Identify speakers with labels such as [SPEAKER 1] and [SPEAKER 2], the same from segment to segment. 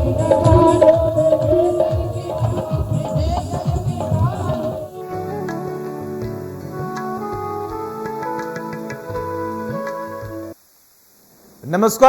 [SPEAKER 1] नमस्कार,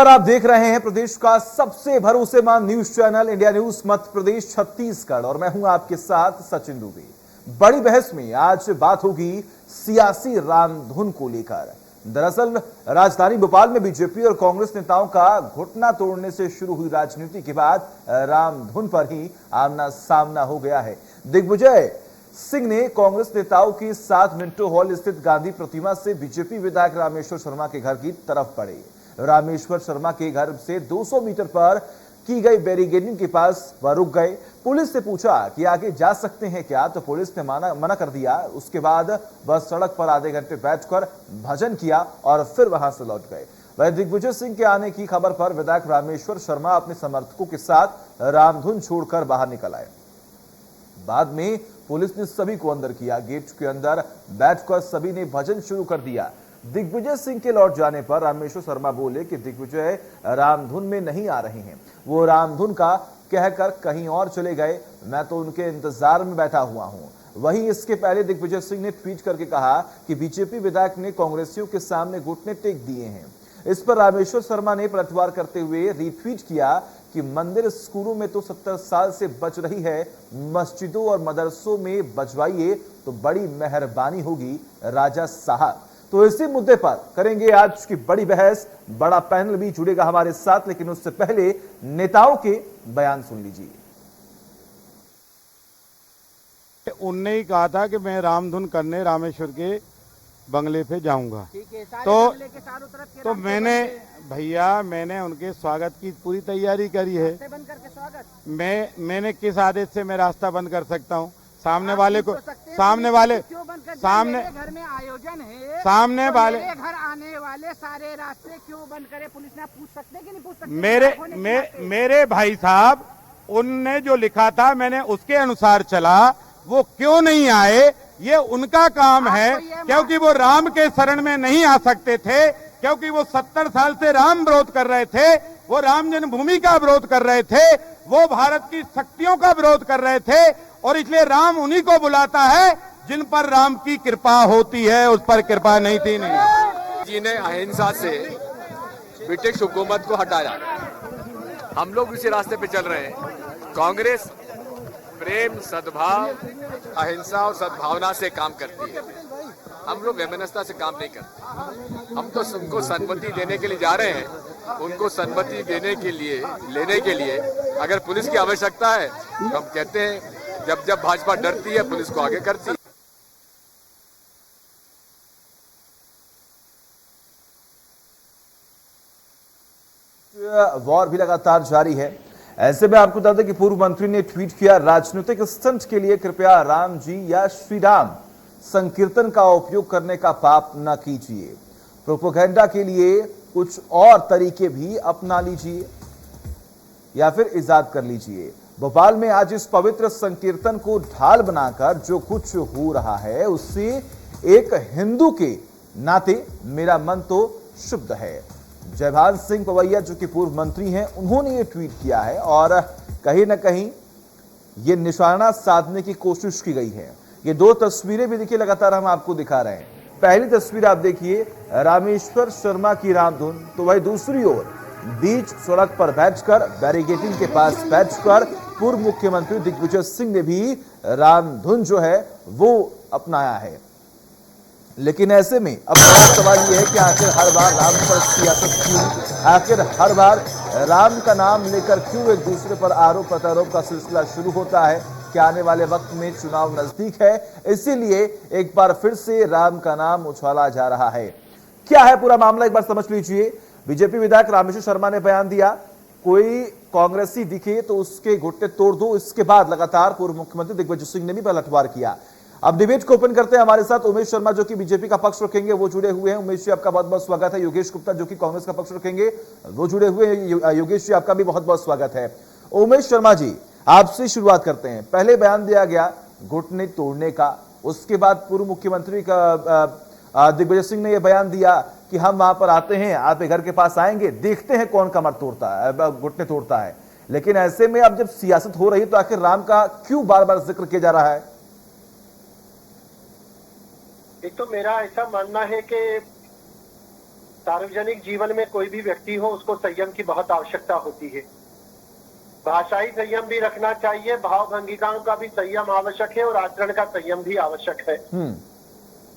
[SPEAKER 1] आप देख रहे हैं प्रदेश का सबसे भरोसेमंद news channel India news Madhya Pradesh Chhattisgarh और मैं हूं आपके साथ सचिन दुबे। बड़ी बहस में आज बात होगी सियासी रामधुन को लेकर। दरअसल राजधानी भोपाल में बीजेपी और कांग्रेस नेताओं का घुटना तोड़ने से शुरू हुई राजनीति के बाद रामधुन पर ही आमना सामना हो गया है। दिग्विजय सिंह ने कांग्रेस नेताओं के साथ मिंटो हॉल स्थित गांधी प्रतिमा से बीजेपी विधायक रामेश्वर शर्मा के घर की तरफ बढ़े। रामेश्वर शर्मा के घर से 200 मीटर पर की गई बैरिकेडिंग के पास वह रुक गए। पुलिस से पूछा कि आगे जा सकते हैं क्या, तो पुलिस ने मना कर दिया। उसके बाद वह सड़क पर आधे घंटे बैठकर भजन किया और फिर वहां से लौट गए। वह दिग्विजय सिंह के आने की खबर पर विधायक रामेश्वर शर्मा अपने समर्थकों के साथ रामधुन छोड़कर बाहर निकल आए। बाद में पुलिस ने सभी को अंदर किया। गेट के अंदर बैठकर सभी ने भजन शुरू कर दिया। दिग्विजय सिंह के लौट जाने पर रामेश्वर शर्मा बोले कि दिग्विजय रामधुन में नहीं आ रहे हैं, वो रामधुन का कहकर कहीं और चले गए। मैं तो उनके इंतजार में बैठा हुआ हूं। वहीं इसके पहले दिग्विजय सिंह ने ट्वीट करके कहा कि बीजेपी विधायक ने कांग्रेसियों के सामने घुटने टेक दिए हैं। इस पर रामेश्वर शर्मा ने पलटवार करते हुए रीट्वीट किया कि मंदिर स्कूलों में तो 70 साल से बच रही है, मस्जिदों और मदरसों में बचवाइए तो बड़ी मेहरबानी होगी राजा साहब। तो इसी मुद्दे पर करेंगे आज की बड़ी बहस। बड़ा पैनल भी जुड़ेगा हमारे साथ, लेकिन उससे पहले नेताओं के बयान सुन लीजिए।
[SPEAKER 2] उनने ही कहा था कि मैं रामधुन करने रामेश्वर के बंगले पे जाऊंगा, तो मैंने उनके स्वागत की पूरी तैयारी करी है। मैंने किस आदेश से मैं रास्ता बंद कर सकता हूँ? सामने वाले को सामने
[SPEAKER 3] घर में आयोजन है,
[SPEAKER 2] सामने वाले
[SPEAKER 3] घर आने वाले सारे रास्ते क्यों बंद करे? पुलिस ने पूछ सकते कि नहीं पूछ सकते?
[SPEAKER 2] मेरे भाई साहब, उनने जो लिखा था मैंने उसके अनुसार चला। वो क्यों नहीं आए ये उनका काम है, क्योंकि वो राम के शरण में नहीं आ सकते थे, क्योंकि वो 70 साल से राम विरोध कर रहे थे, वो राम जन्मभूमि का विरोध कर रहे थे, वो भारत की शक्तियों का विरोध कर रहे थे। और इसलिए राम उन्हीं को बुलाता है जिन पर राम की कृपा होती है, उस पर कृपा नहीं थी। नहीं
[SPEAKER 4] जी ने अहिंसा से ब्रिटिश हुकूमत को हटाया। हम लोग इसी रास्ते पे चल रहे हैं। कांग्रेस प्रेम, सद्भाव, अहिंसा और सद्भावना से काम करती है। हम लोग वैमनस्यता से काम नहीं करते। हम तो उनको सन्मति देने के लिए जा रहे हैं। उनको सन्मति देने के लिए, लेने के लिए अगर पुलिस की आवश्यकता है तो हम कहते हैं, जब भाजपा डरती है पुलिस को आगे करती है।
[SPEAKER 1] वॉर भी लगातार जारी है। ऐसे में आपको बता दें कि पूर्व मंत्री ने ट्वीट किया, राजनीतिक स्टंट के लिए कृपया राम जी या श्री राम संकीर्तन का उपयोग करने का पाप न कीजिए। प्रोपेगेंडा के लिए कुछ और तरीके भी अपना लीजिए या फिर इजाद कर लीजिए। भोपाल में आज इस पवित्र संकीर्तन को ढाल बनाकर जो कुछ हो रहा है उससे एक हिंदू के नाते मेरा मन तो शुद्ध है। जयभान सिंह पवैया जो कि पूर्व मंत्री हैं, उन्होंने ये ट्वीट किया है और कहीं ना कहीं ये निशाना साधने की कोशिश की गई है। ये दो तस्वीरें भी देखिए लगातार हम आपको दिखा रहे हैं। पहली तस्वीर आप देखिए रामेश्वर शर्मा की रामधुन, तो वही दूसरी ओर बीच सड़क पर बैठकर बैरिकेडिंग के पास बैठकर पूर्व मुख्यमंत्री दिग्विजय सिंह ने भी रामधुन जो है वो अपनाया है। लेकिन ऐसे में अब बड़ा सवाल यह है कि आखिर हर बार राम पर सियासत क्यों, आखिर हर बार राम का नाम लेकर क्यों एक दूसरे पर आरोप प्रत्यारोप का सिलसिला शुरू होता है? क्या आने वाले वक्त में चुनाव नजदीक है, इसीलिए एक बार फिर से राम का नाम उछाला जा रहा है? क्या है पूरा मामला, एक बार समझ लीजिए। बीजेपी विधायक रामेश्वर शर्मा ने बयान दिया, कोई कांग्रेसी दिखे तो उसके घुटने तोड़ दो। इसके बाद लगातार पूर्व मुख्यमंत्री दिग्विजय सिंह ने भी पलटवार किया। अब डिबेट को ओपन करते हैं। हमारे साथ उमेश शर्मा जो कि बीजेपी का पक्ष रखेंगे वो जुड़े हुए हैं। उमेश जी आपका बहुत बहुत स्वागत है। योगेश गुप्ता जो कि कांग्रेस का पक्ष रखेंगे वो जुड़े हुए हैं। योगेश जी आपका भी बहुत बहुत स्वागत है। उमेश शर्मा जी आपसे शुरुआत करते हैं। पहले बयान दिया गया घुटने तोड़ने का, उसके बाद पूर्व मुख्यमंत्री का दिग्विजय सिंह ने यह बयान दिया कि हम वहां पर आते हैं, आपके घर के पास आएंगे, देखते हैं कौन कमर तोड़ता है, घुटने तोड़ता है। लेकिन ऐसे में अब जब सियासत हो रही है तो आखिर राम का क्यों बार बार जिक्र किया जा रहा है?
[SPEAKER 5] एक तो मेरा ऐसा मानना है कि सार्वजनिक जीवन में कोई भी व्यक्ति हो उसको संयम की बहुत आवश्यकता होती है। भाषाई संयम भी रखना चाहिए, भाव भंगिकाओं का भी संयम आवश्यक है और आचरण का संयम भी आवश्यक है।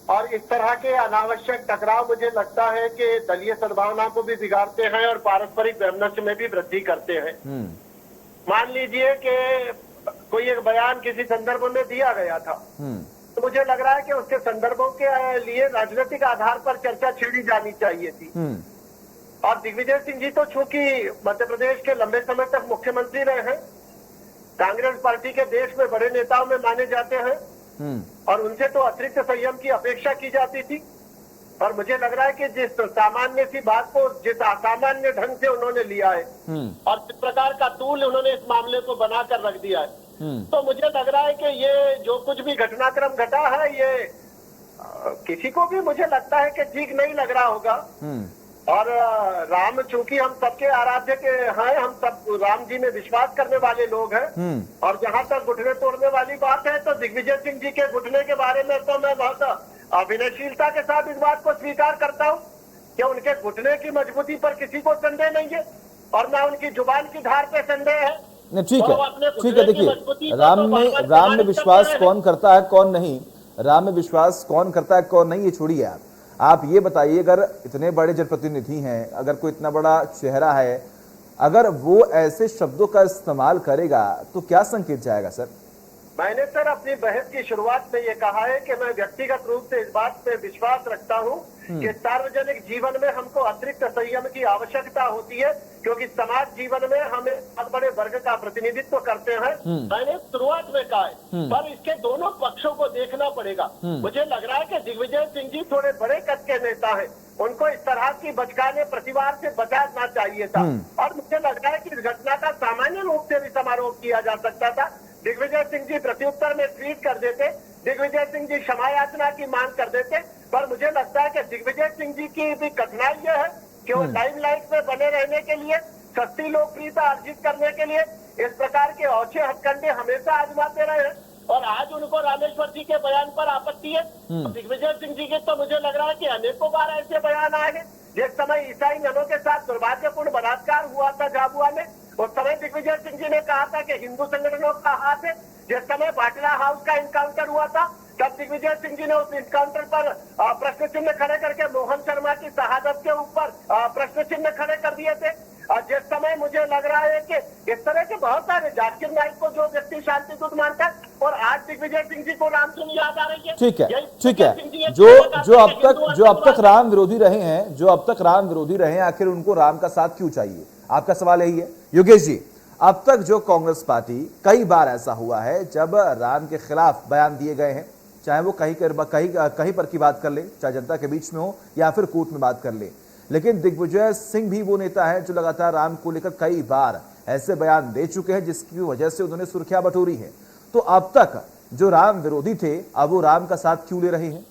[SPEAKER 5] और इस तरह के अनावश्यक टकराव मुझे लगता है कि दलीय सद्भावना को भी बिगाड़ते हैं और पारस्परिक वैमनस्य में भी वृद्धि करते हैं। मान लीजिए कि कोई एक बयान किसी संदर्भ में दिया गया था, तो मुझे लग रहा है कि उसके संदर्भों के लिए राजनीतिक आधार पर चर्चा छेड़ी जानी चाहिए थी। और दिग्विजय सिंह जी तो चूंकि मध्य प्रदेश के लंबे समय तक मुख्यमंत्री रहे हैं, कांग्रेस पार्टी के देश में बड़े नेताओं में माने जाते हैं और उनसे तो अतिरिक्त संयम की अपेक्षा की जाती थी। और मुझे लग रहा है कि जिस सामान्य सी बात को जिस असामान्य ढंग से उन्होंने लिया है और जिस प्रकार का तूल उन्होंने इस मामले को बनाकर रख दिया है, तो मुझे लग रहा है कि ये जो कुछ भी घटनाक्रम घटा है ये किसी को भी मुझे लगता है कि ठीक नहीं लग रहा होगा। और राम चूंकि हम सबके आराध्य के हैं, हम सब राम जी में विश्वास करने वाले लोग हैं। और जहां तक घुटने तोड़ने वाली बात है तो दिग्विजय सिंह जी के घुटने के बारे में तो मैं बहुत अभिनयशीलता के साथ इस बात को स्वीकार करता हूं कि उनके घुटने की मजबूती पर किसी को संदेह नहीं है और न उनकी जुबान की धार पे संदेह है।
[SPEAKER 1] ठीक है, ठीक है। देखिए, राम में विश्वास कौन करता है कौन नहीं, राम में विश्वास कौन करता है कौन नहीं, ये छोड़िए। आप ये बताइए, अगर इतने बड़े जनप्रतिनिधि हैं, अगर कोई इतना बड़ा चेहरा है, अगर वो ऐसे शब्दों का इस्तेमाल करेगा तो क्या संकेत जाएगा सर?
[SPEAKER 5] मैंने सर अपनी बहस की शुरुआत में ये कहा है कि मैं व्यक्तिगत रूप से इस बात पे विश्वास रखता हूँ कि सार्वजनिक जीवन में हमको अतिरिक्त संयम की आवश्यकता होती है, क्योंकि समाज जीवन में हम बहुत बड़े वर्ग का प्रतिनिधित्व करते हैं। मैंने शुरुआत में कहा है, पर इसके दोनों पक्षों को देखना पड़ेगा। मुझे लग रहा है कि दिग्विजय सिंह जी थोड़े बड़े कद के नेता है, उनको इस तरह की बचकाने प्रतिवाद से बचाना चाहिए था। और मुझे लग रहा है कि इस घटना का सामान्य रूप से भी समारोह किया जा सकता था। दिग्विजय सिंह जी प्रत्युत्तर में ट्वीट कर देते, दिग्विजय सिंह जी क्षमा याचना की मांग कर देते। पर मुझे लगता है कि दिग्विजय सिंह जी की भी कठिनाई यह है कि वो लाइमलाइट में बने रहने के लिए, सस्ती लोकप्रियता अर्जित करने के लिए इस प्रकार के औचे हथकंडे हमेशा आजमाते रहे हैं। और आज उनको रामेश्वर जी के बयान पर आपत्ति है। दिग्विजय सिंह जी के तो मुझे लग रहा है कि अनेकों बार ऐसे बयान आए हैं। जिस समय ईसाई जनों के साथ दुर्भाग्यपूर्ण बलात्कार हुआ था झाबुआ में, उस समय दिग्विजय सिंह जी ने कहा था कि हिंदू संगठनों का हाथ है। जिस समय बाटला हाउस का इनकाउंटर हुआ था, तब दिग्विजय सिंह जी ने उस इनकाउंटर पर प्रश्न चिन्ह खड़े करके मोहन शर्मा की शहादत के ऊपर प्रश्न चिन्ह खड़े कर दिए थे। और जिस समय मुझे लग रहा है कि इस तरह के बहुत सारे जाकिर नाइक को जो व्यक्ति शांति दूत मानता है, और आज दिग्विजय सिंह जी को रामधुन याद आ रही है।
[SPEAKER 1] ठीक है, ठीक है। जो अब तक राम विरोधी रहे हैं, जो अब तक राम विरोधी रहे हैं, आखिर उनको राम का साथ क्यों चाहिए? आपका सवाल यही है योगेश जी। अब तक जो कांग्रेस पार्टी, कई बार ऐसा हुआ है जब राम के खिलाफ बयान दिए गए हैं, चाहे वो कहीं पर की बात कर ले, चाहे जनता के बीच में हो या फिर कोर्ट में बात कर ले, लेकिन दिग्विजय सिंह भी वो नेता है जो लगातार राम को लेकर कई बार ऐसे बयान दे चुके हैं जिसकी वजह से उन्होंने सुर्खियां बटोरी है। तो अब तक जो राम विरोधी थे, अब वो राम का साथ क्यों ले रहे हैं?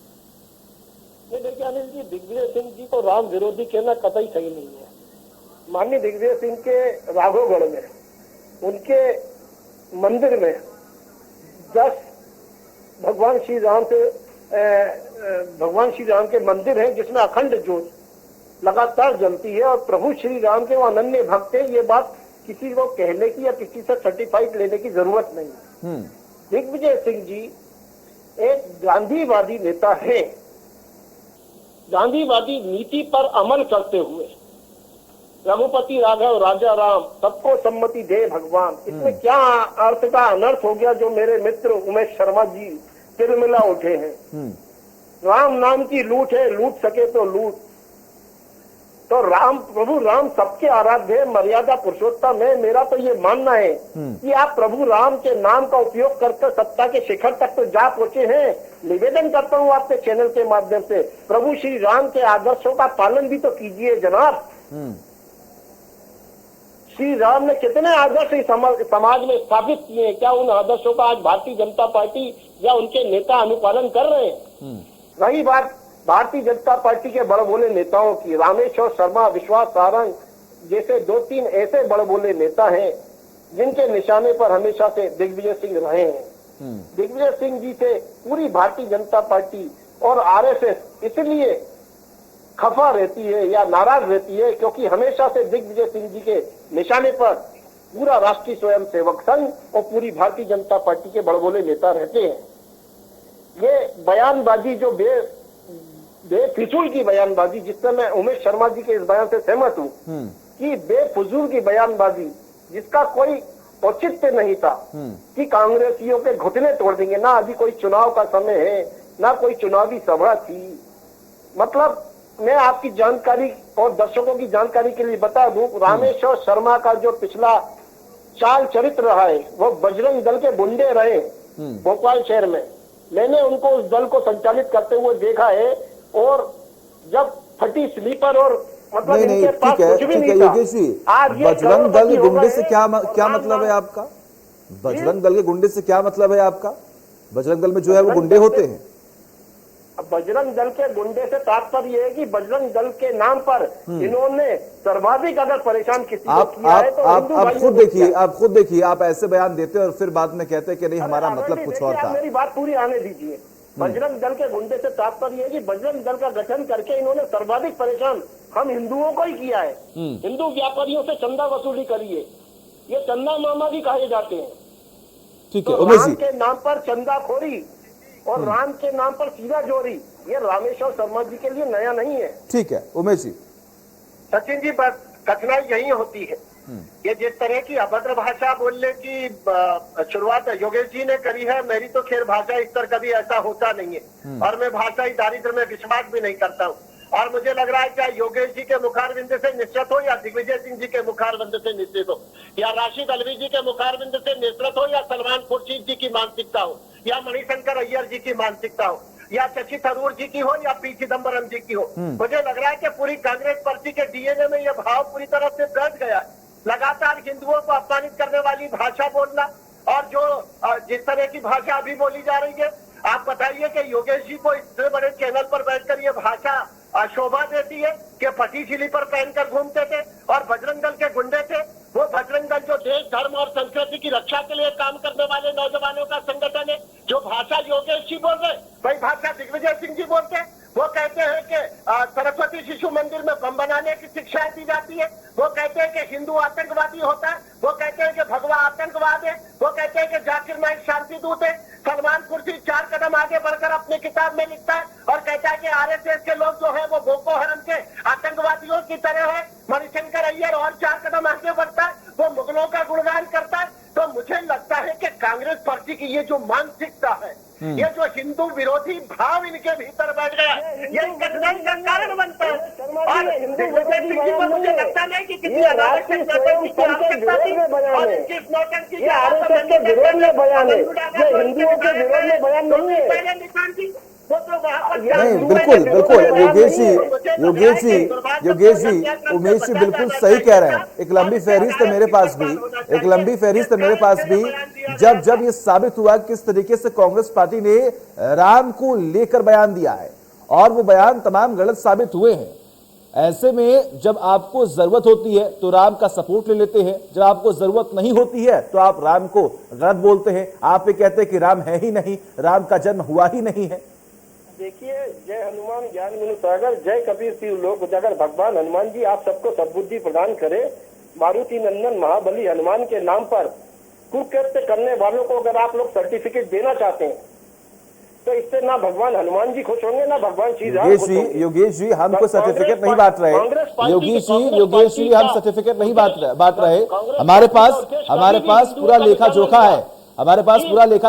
[SPEAKER 5] देखिए अनिल जी, दिग्विजय सिंह जी को राम विरोधी कहना कतई सही नहीं है। माननीय दिग्विजय सिंह के राघवगढ़ में, उनके मंदिर में 10 भगवान श्री राम के मंदिर हैं जिसमें अखंड ज्योत लगातार जलती है और प्रभु श्री राम के वो अनन्य भक्त है। ये बात किसी को कहने की या किसी से सर्टिफाइड लेने की जरूरत नहीं है। दिग्विजय सिंह जी एक गांधीवादी नेता है। गांधीवादी नीति पर अमल करते हुए रघुपति राघव राजा राम सबको सम्मति दे भगवान, इसमें क्या अर्थ का अनर्थ हो गया जो मेरे मित्र उमेश शर्मा जी तिलमिला उठे हैं। राम नाम की लूट है, लूट सके तो लूट। तो राम, प्रभु राम सबके आराध्य है, मर्यादा पुरुषोत्तम है। मेरा तो ये मानना है कि आप प्रभु राम के नाम का उपयोग करके सत्ता के शिखर तक तो जा पहुंचे हैं। निवेदन करता हूँ आपके चैनल के माध्यम से, प्रभु श्री राम के आदर्शों का पालन भी तो कीजिए जनाब। श्री राम ने कितने आदर्श समाज में स्थापित किए हैं, क्या उन आदर्शों का आज भारतीय जनता पार्टी या उनके नेता अनुपालन कर रहे हैं? रही बात भारतीय जनता पार्टी के बड़बोले नेताओं की, रामेश्वर शर्मा, विश्वास सारंग जैसे 2-3 ऐसे बड़बोले नेता हैं जिनके निशाने पर हमेशा से दिग्विजय सिंह रहे हैं। दिग्विजय सिंह जी से पूरी भारतीय जनता पार्टी और आरएसएस इसलिए खफा रहती है या नाराज रहती है क्योंकि हमेशा से दिग्विजय सिंह जी के निशाने पर पूरा राष्ट्रीय स्वयंसेवक संघ और पूरी भारतीय जनता पार्टी के बड़बोले नेता रहते हैं। ये बयानबाजी जो बेफिजूल की बयानबाजी, जिससे मैं उमेश शर्मा जी के इस बयान से सहमत हूँ कि बेफिजूल की बयानबाजी जिसका कोई औचित्य नहीं था कि कांग्रेसियों के घुटने तोड़ देंगे, ना अभी कोई चुनाव का समय है, ना कोई चुनावी सभा थी। मतलब मैं आपकी जानकारी और दर्शकों की जानकारी के लिए बता दूं, रामेश्वर शर्मा का जो पिछला चाल चरित्र रहा है वो बजरंग दल के गुंडे रहे भोपाल शहर में। मैंने उनको उस दल को संचालित करते हुए देखा है और जब फटी स्लीपर और मतलब
[SPEAKER 1] नहीं,
[SPEAKER 5] इनके पास कुछ भी नहीं था।
[SPEAKER 1] योगेश जी, बजरंग दल के गुंडे से क्या मतलब है आपका? बजरंग दल के गुंडे से क्या मतलब है आपका? बजरंग दल में जो है वो गुंडे होते हैं।
[SPEAKER 5] बजरंग दल के गुंडे से तात्पर्य है कि बजरंग दल के नाम पर इन्होंने सर्वाधिक अगर परेशान किसी को किया है तो
[SPEAKER 1] आप खुद देखिए, आप ऐसे बयान देते हैं और फिर बाद में कहते हैं कि नहीं हमारा मतलब कुछ और था।
[SPEAKER 5] मेरी बात पूरी आने दीजिए। बजरंग दल के गुंडे से तात्पर्य है कि बजरंग दल का गठन करके इन्होंने सर्वाधिक परेशान हम हिंदुओं को ही किया है। हिंदू व्यापारियों से चंदा वसूली करी है, ये चंदा मामा भी कहे जाते हैं।
[SPEAKER 1] ठीक है,
[SPEAKER 5] तो
[SPEAKER 1] उमेश
[SPEAKER 5] राम
[SPEAKER 1] जी
[SPEAKER 5] के नाम पर चंदाखोरी और राम के नाम पर सीधा जोरी, ये रामेश्वर शर्मा जी के लिए नया नहीं है।
[SPEAKER 1] ठीक है उमेश जी।
[SPEAKER 5] सचिन जी, बस कठिनाई यही होती है, ये जिस तरह की अभद्र भाषा बोलने की शुरुआत योगेश जी ने करी है। मेरी तो खैर भाषा स्तर कभी ऐसा होता नहीं है और मैं भाषाई दारिद्र्य में विश्वास भी नहीं करता हूँ। और मुझे लग रहा है चाहे योगेश जी के मुखारविंद से निश्चित हो या दिग्विजय सिंह जी के मुखारविंद से निश्चित हो या राशिद अलवी जी के मुखारविंद से निश्चित हो या सलमान खुर्शीद जी की मानसिकता हो या मणिशंकर अय्यर जी की मानसिकता हो या शशि थरूर जी की हो या पी चिदम्बरम जी की हो, मुझे लग रहा है कि पूरी कांग्रेस पार्टी के डीएनए में यह भाव पूरी तरह से बैठ गया है। लगातार हिंदुओं को अपमानित करने वाली भाषा बोलना और जो जिस तरह की भाषा अभी बोली जा रही है, आप बताइए कि योगेश जी को इतने बड़े चैनल पर बैठकर ये भाषा शोभा देती है कि फटी स्लीपर पहनकर घूमते थे और बजरंग दल के गुंडे थे। वो बजरंग दल जो देश धर्म और संस्कृति की रक्षा के लिए काम करने वाले नौजवानों का संगठन है। जो भाषा योगेश जी बोल रहे वही भाषा दिग्विजय सिंह जी बोलते हैं। वो कहते हैं कि सरस्वती शिशु मंदिर में बम बनाने की शिक्षा दी जाती है। वो कहते हैं कि हिंदू आतंकवादी होता है। वो कहते हैं कि भगवा आतंकवाद है। वो कहते हैं कि जाकिर नाइक शांति दूत है। सलमान खुर्शीद 4 कदम आगे बढ़कर अपनी किताब में लिखता है और कहता है कि आरएसएस के लोग जो है वो बोको हरम के आतंकवादियों की तरह है। मणिशंकर अय्यर और 4 कदम आगे बढ़ता है, वो मुगलों का गुणगान करता है। तो मुझे लगता है कि कांग्रेस पार्टी की ये जो मानसिकता है, ये जो हिंदू विरोधी भाव इनके भीतर बैठ गया है, ये कठिनाई का कारण बनता है। और दिग्विजय सिंह जी को मुझे लगता नहीं कि किसी अनावश्यक नौटंकी की आवश्यकता थी और इनकी इस नौटंकी के आरएसएस के विरोध में बयान है, ये हिंदुओं के विरोध में बयान नहीं है। पहले निशान थी
[SPEAKER 1] नहीं, बिल्कुल योगेश जी उमेश जी बिल्कुल सही कह रहे हैं। एक लंबी फहरिस्त है मेरे पास भी जब ये साबित हुआ किस तरीके से कांग्रेस पार्टी ने राम को लेकर बयान दिया है और वो बयान तमाम गलत साबित हुए हैं। ऐसे में जब आपको जरूरत होती है तो राम का सपोर्ट ले लेते हैं, जब आपको जरूरत नहीं होती है तो आप राम को गलत बोलते हैं। आप ये कहते हैं कि राम है ही नहीं, राम का जन्म हुआ ही नहीं है।
[SPEAKER 5] देखिए, जय हनुमान ज्ञान गुण सागर, जय कबीर सिंह लोक उजागर। भगवान हनुमान जी आप सबको सद्बुद्धि प्रदान करे। मारुति नंदन महाबली हनुमान के नाम पर कुकृत्य करने वालों को अगर आप लोग सर्टिफिकेट देना चाहते हैं तो इससे ना भगवान हनुमान जी खुश होंगे ना भगवान श्री राम खुश होंगे।
[SPEAKER 1] योगेश जी हम कोई सर्टिफिकेट नहीं बांट रहे। योगेश जी हम सर्टिफिकेट नहीं बांट रहे। हमारे पास पूरा लेखा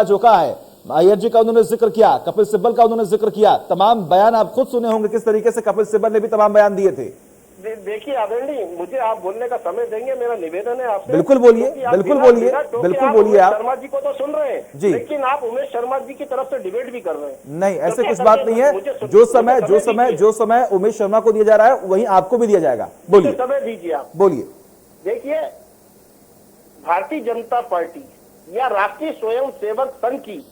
[SPEAKER 1] जोखा है। अय्यर जी का उन्होंने जिक्र किया, कपिल सिब्बल का उन्होंने जिक्र किया, तमाम बयान आप खुद सुने होंगे किस तरीके से कपिल सिब्बल ने भी तमाम बयान दिए थे।
[SPEAKER 5] देखिए आदरणीय, मुझे आप बोलने का समय देंगे, मेरा निवेदन है आपसे।
[SPEAKER 1] बिल्कुल बोलिए आप।
[SPEAKER 5] शर्मा जी को तो सुन रहे हैं जी, लेकिन आप उमेश शर्मा जी की तरफ से डिबेट भी कर रहे हैं।
[SPEAKER 1] नहीं, ऐसे कुछ बात नहीं है। जो समय उमेश शर्मा को दिया जा रहा है वही आपको भी दिया जाएगा। बोलिए,
[SPEAKER 5] समय दीजिए आप।
[SPEAKER 1] बोलिए।
[SPEAKER 5] देखिए, भारतीय जनता पार्टी या राष्ट्रीय स्वयंसेवक संघ की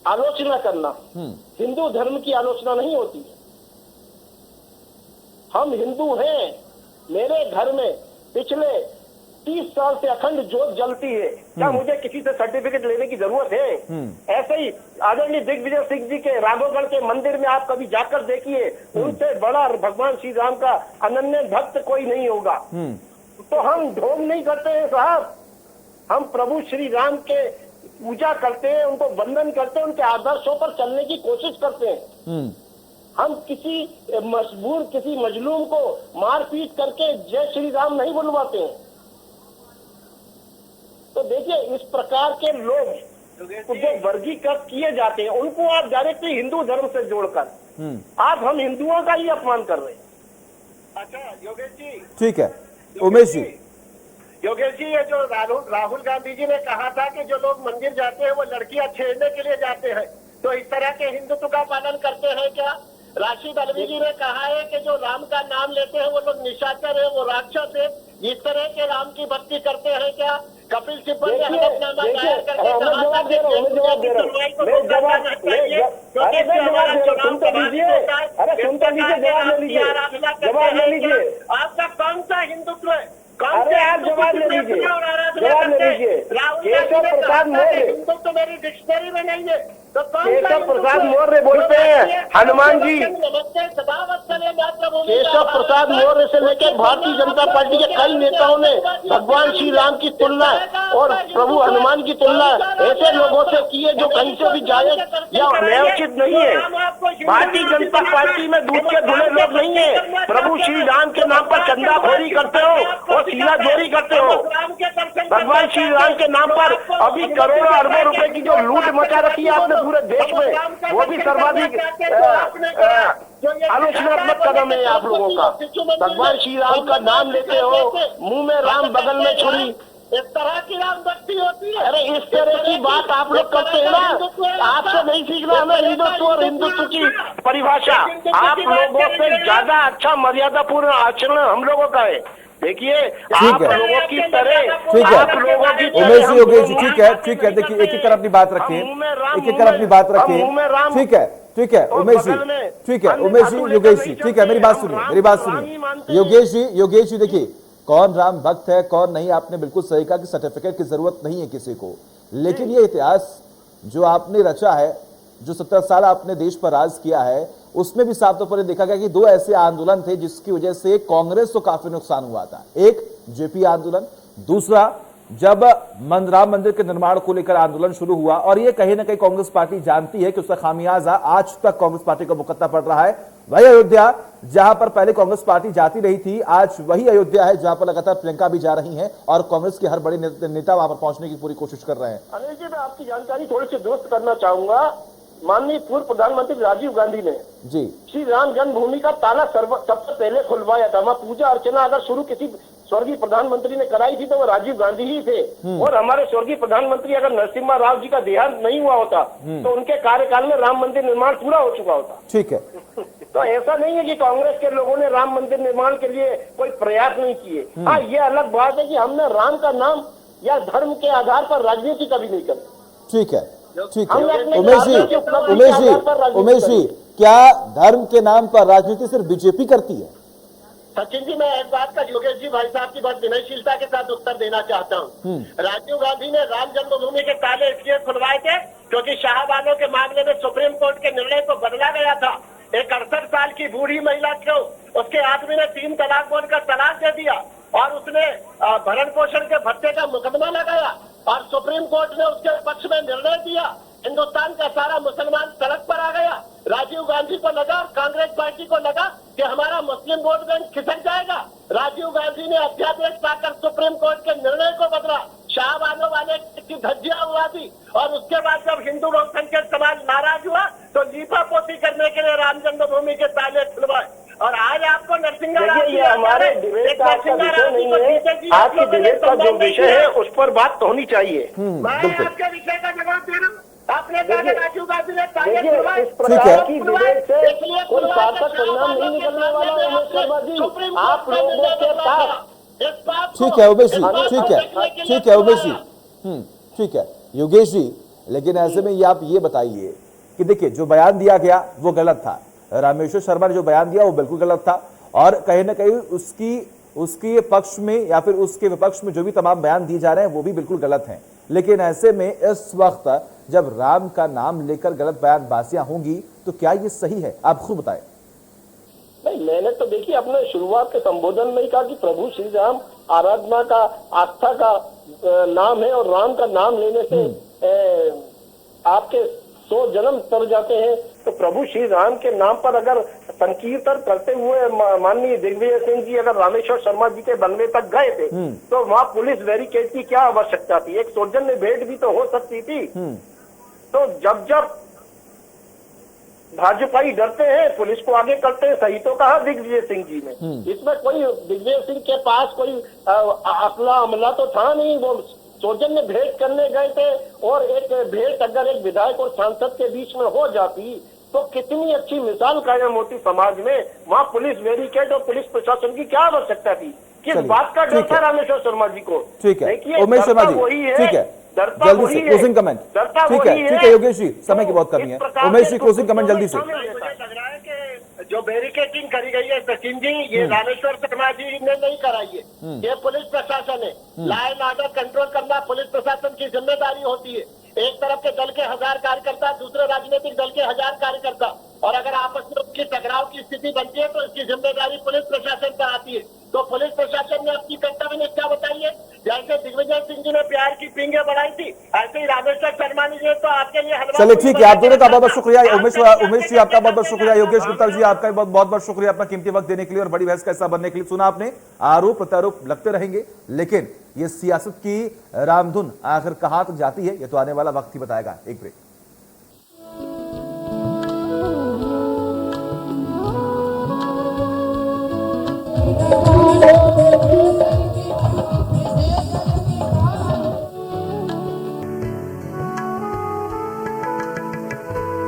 [SPEAKER 5] आलोचना करना हिंदू धर्म की आलोचना नहीं होती है। हम हिंदू हैं। मेरे घर में पिछले
[SPEAKER 6] 30 साल से अखंड ज्योत जलती है, क्या मुझे किसी से सर्टिफिकेट लेने की जरूरत है? ऐसे ही आदरणीय दिग्विजय सिंह जी के राघवगढ़ के मंदिर में आप कभी जाकर देखिए, उनसे बड़ा भगवान श्री राम का अनन्य भक्त कोई नहीं होगा। तो हम ढोंग नहीं करते हैं साहब, हम प्रभु श्री राम के पूजा करते हैं, उनको वंदन करते हैं, उनके आदर्शों पर चलने की कोशिश करते हैं। हम किसी मजबूर, किसी मजलूम को मारपीट करके जय श्री राम नहीं बुलवाते हैं। तो देखिए, इस प्रकार के लोग जो वर्गीकृत किए जाते हैं, उनको आप डायरेक्टली हिंदू धर्म से जोड़कर आप हम हिंदुओं का ही अपमान कर रहे हैं।
[SPEAKER 5] अच्छा योगेश जी,
[SPEAKER 1] ठीक है उमेश जी,
[SPEAKER 5] योगेश जी, ये जो राहुल गांधी जी ने कहा था कि जो लोग मंदिर जाते हैं वो लड़कियां छेड़ने के लिए जाते हैं, तो इस तरह के हिंदुत्व का पालन करते हैं क्या? राशिद अलवी जी ने कहा है कि जो राम का नाम लेते हैं वो लोग निशाचर है, वो राक्षस है, इस तरह के राम की भक्ति करते हैं क्या? कपिल सिब्बल ने हलफनामा दायर करके कहा था कि
[SPEAKER 6] जवाब दे रहा जवाब ले लीजिए।
[SPEAKER 5] आपका कौन सा हिंदुत्व है?
[SPEAKER 6] अरे आप जवाब ले लीजिए, जवाब ले लीजिए। केशव प्रसाद मौर्य,
[SPEAKER 5] हिंदुत्व मेरी डिक्शनरी में नहीं है, तो
[SPEAKER 6] केशव प्रसाद मौर्य बोलते हैं हनुमान जी। केशव प्रसाद मौर्य से लेकर भारतीय जनता पार्टी के कई नेताओं ने भगवान श्री राम की तुलना और प्रभु हनुमान की तुलना ऐसे लोगों से की है जो कहीं से भी जायज या न्यायोचित नहीं है। भारतीय जनता पार्टी में दूध के धुले लोग नहीं है। प्रभु श्री राम के नाम पर चंदाखोरी करते हो और सीनाजोरी करते हो। भगवान श्री राम के नाम पर अभी करोड़ों अरबों रुपए की जो लूट मचा रखी है आपने पूरे देश में, वो भी सर्वाधिक आलोचनात्मक कदम है आप लोगों का। भगवान श्री राम का नाम लेते हो, मुंह में राम बगल में छुरी,
[SPEAKER 5] इस तरह की राम भक्ति होती है।
[SPEAKER 6] अरे इस तरह की बात आप लोग करते हैं ना, आपसे नहीं सीखना हमें हिंदुत्व और हिंदुत्व की परिभाषा। आप लोगों से ज्यादा अच्छा मर्यादापूर्ण आचरण हम लोगों का है। देखिए आप लोगों की तरह,
[SPEAKER 1] ठीक है
[SPEAKER 6] आप लोगों की
[SPEAKER 1] उमेश जी, योगेश जी, ठीक है ठीक है, देखिए एक एक कर अपनी बात रखें, एक एक कर अपनी बात रखें, ठीक है ठीक है उमेश जी, ठीक है उमेश जी, योगेश जी, ठीक है, मेरी बात सुनिए, मेरी बात सुनिए योगेश जी, देखिए कौन राम भक्त है कौन नहीं, आपने बिल्कुल सही कहा कि सर्टिफिकेट की जरूरत नहीं है किसी को, लेकिन ये इतिहास जो आपने रचा है, जो 17 साल आपने देश पर राज किया है, उसमें भी साफ तौर पर देखा गया कि दो ऐसे आंदोलन थे जिसकी वजह से कांग्रेस को काफी नुकसान हुआ था। एक जेपी आंदोलन, दूसरा जब राम मंदिर के निर्माण को लेकर आंदोलन शुरू हुआ, और ये कहीं ना कहीं कांग्रेस पार्टी जानती है कि उसका खामियाजा आज तक कांग्रेस पार्टी को भुगतना पड़ रहा है। वही अयोध्या जहां पर पहले कांग्रेस पार्टी जाती रही थी, आज वही अयोध्या है जहां पर लगातार प्रियंका भी जा रही हैं और कांग्रेस के हर बड़े नेता वहां पर पहुंचने की पूरी कोशिश कर रहे हैं।
[SPEAKER 6] अनिल जी, मैं आपकी जानकारी थोड़ी सी दुरुस्त करना चाहूंगा। माननीय पूर्व प्रधानमंत्री राजीव गांधी ने
[SPEAKER 1] जी
[SPEAKER 6] श्री राम जन्मभूमि का ताला सबसे पहले खुलवाया था। वहाँ पूजा अर्चना अगर शुरू किसी स्वर्गीय प्रधानमंत्री ने कराई थी तो वो राजीव गांधी ही थे। और हमारे स्वर्गीय प्रधानमंत्री अगर नरसिम्हा राव जी का देहांत नहीं हुआ होता तो उनके कार्यकाल में राम मंदिर निर्माण पूरा हो चुका होता।
[SPEAKER 1] ठीक है,
[SPEAKER 6] तो ऐसा नहीं है कि कांग्रेस के लोगों ने राम मंदिर निर्माण के लिए कोई प्रयास नहीं किए। हाँ, ये अलग बात है कि हमने राम का नाम या धर्म के आधार पर राजनीति कभी नहीं करी।
[SPEAKER 1] ठीक है ठीक है उमेश जी, क्या धर्म के नाम पर राजनीति सिर्फ बीजेपी करती है?
[SPEAKER 5] सचिन जी, मैं एक बात का योगेश जी भाई साहब की बहुत विनयशीलता के साथ उत्तर देना चाहता हूँ। राजीव गांधी ने राम जन्मभूमि के ताले इसलिए खुलवाए थे क्योंकि शाहबानों के मामले में सुप्रीम कोर्ट के निर्णय को बदला गया था। एक 68 साल की बूढ़ी महिला को उसके आदमी ने 3 तलाक बोलकर तलाक दे दिया और उसने भरण पोषण के भत्ते का मुकदमा लगाया और सुप्रीम कोर्ट ने उसके पक्ष में निर्णय दिया। हिंदुस्तान का सारा मुसलमान सड़क पर आ गया। राजीव गांधी को लगा, कांग्रेस पार्टी को लगा कि हमारा मुस्लिम वोट बैंक खिसक जाएगा। राजीव गांधी ने अध्यादेश पाकर सुप्रीम कोर्ट के निर्णय को बदला, शाहबानों वाले की धज्जियां उड़ा दी और उसके बाद जब हिंदू बहुसंख्यक समाज नाराज हुआ तो लीपापोती करने के लिए राम जन्मभूमि के ताले खुलवाए। और आज आपको नरसिंहा राव जी,
[SPEAKER 6] हमारे डिबेट का आपका विषय नहीं है, आपकी डिबेट का जो विषय है उस पर बात तो होनी चाहिए।
[SPEAKER 5] मैं आपके विषय का जवाब दे रहा हूँ। आपने कहा कि राजीव गांधी ने ताले खुलवाए,
[SPEAKER 6] इस प्रकार की डिबेट से कोई सार्थक परिणाम नहीं निकलने वाला है। उमेश शर्मा जी, आप लोगों के पास
[SPEAKER 1] ठीक है उमेश जी, ठीक है उमेश जी, ठीक है योगेश जी, लेकिन ऐसे में ये आप ये बताइए कि देखिए जो बयान दिया गया वो गलत था। रामेश्वर शर्मा ने जो बयान दिया वो बिल्कुल गलत था और कहीं ना कहीं उसकी उसके पक्ष में या फिर उसके विपक्ष में जो भी तमाम बयान दिए जा रहे हैं वो भी बिल्कुल गलत हैं। लेकिन ऐसे में इस वक्त जब राम का नाम लेकर गलत बयानबाजियां होंगी तो क्या ये सही है? आप खुद बताएं।
[SPEAKER 6] नहीं, मैंने तो देखिए अपने शुरुआत के संबोधन में ही कहा कि प्रभु श्री राम आराधना का, आस्था का नाम है और राम का नाम लेने से आपके 100 जन्म तर जाते हैं। तो प्रभु श्री राम के नाम पर अगर संकीर्तन करते हुए माननीय दिग्विजय सिंह जी अगर रामेश्वर शर्मा जी के बंगले तक गए थे तो वहाँ पुलिस बैरिकेड की क्या आवश्यकता थी? एक सौजन्य भेंट भी तो हो सकती थी। तो जब भाजपाई डरते हैं पुलिस को आगे करते हैं, सही तो कहा दिग्विजय सिंह जी ने। इसमें कोई दिग्विजय सिंह के पास कोई असला अमला तो था नहीं, वो सौजन्य भेंट करने गए थे। और एक भेंट अगर एक विधायक और सांसद के बीच में हो जाती तो कितनी अच्छी मिसाल कायम होती समाज में। वहाँ पुलिस बैरिकेड और पुलिस प्रशासन की क्या आवश्यकता थी? किस बात का डर था रामेश्वर शर्मा जी को?
[SPEAKER 1] ठीक है
[SPEAKER 6] देखिए,
[SPEAKER 1] उमेश शर्मा जी,
[SPEAKER 6] वही है,
[SPEAKER 1] ठीक है, जल्दी से क्लोजिंग कमेंट। ठीक है योगेश जी, समय की बहुत कमी है। उमेश जी क्लोजिंग कमेंट जल्दी से।
[SPEAKER 5] मुझे लग रहा है कि जो बैरिकेडिंग करी गई है सचिन जी, ये रामेश्वर शर्मा जी ने नहीं कराई है, ये पुलिस प्रशासन है। लॉ एंड ऑर्डर कंट्रोल करना पुलिस प्रशासन की जिम्मेदारी होती है। एक तरफ के दल के 1000 कार्यकर्ता, दूसरे राजनीतिक दल के 1000 कार्यकर्ता, और अगर आपस में उनकी टकराव की स्थिति बनती है तो इसकी जिम्मेदारी पुलिस प्रशासन पर आती है। तो पुलिस प्रशासन ने अपनी कर्तव्य निष्ठा बताई है। जैसे दिग्विजय सिंह जी ने प्यार की पींगे बढ़ाई थी, ऐसे ही रामेश्वर शर्मा जी ने तो आपके लिए हलवा।
[SPEAKER 1] चलिए ठीक है, आप दोनों का बहुत बहुत शुक्रिया। उमेश जी आपका बहुत बहुत शुक्रिया। योगेश गुप्ता जी आपका बहुत बहुत शुक्रिया अपना कीमती वक्त देने के लिए और बड़ी बहस का हिस्सा बनने के लिए। सुना आपने, आरोप प्रत्यारोप लगते रहेंगे लेकिन ये सियासत की रामधुन आखिर कहां तक जाती है ये तो आने वाला वक्त ही बताएगा। एक ब्रेक।